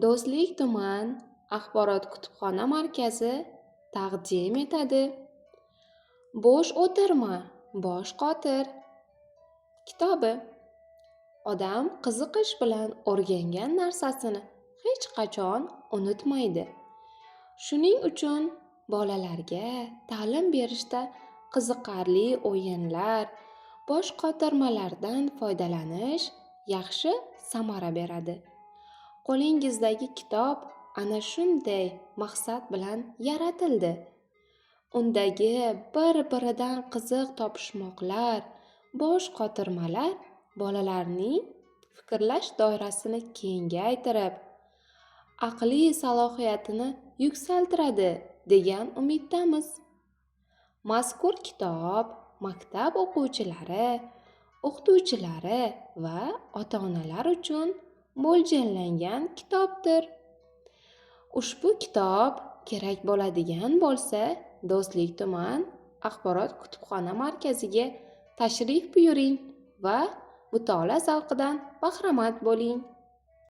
Do'stlik tuman axborot kutubxona markazi taqdim etadi. Bo'sh o'tirma, bosh qotir kitobi. Odam qiziqish bilan o'rgangan narsasini hech qachon unutmaydi. Shuning uchun bolalarga ta'lim berishda qiziqarli o'yinlar, bosh qotirmalardan foydalanish yaxshi samara beradi. Qo'lingizdagi kitob ana shunday maqsad bilan yaratildi. Undagi bir-biridan qiziq topishmoqlar, bosh qotirmalar bolalarning fikrlash doirasini kengaytirib, aqliy salohiyatini yuksaltiradi degan umiddamiz. Mazkur kitob maktab o'quvchilari, o'qituvchilari va ota-onalar uchun mo'ljallangan kitobdir. Ushbu kitob kerak bo'ladigan bo'lsa, Do'stlik tuman axborot kutubxona markaziga tashrif buyuring va mutolaa zavqidan bahramand bo'ling.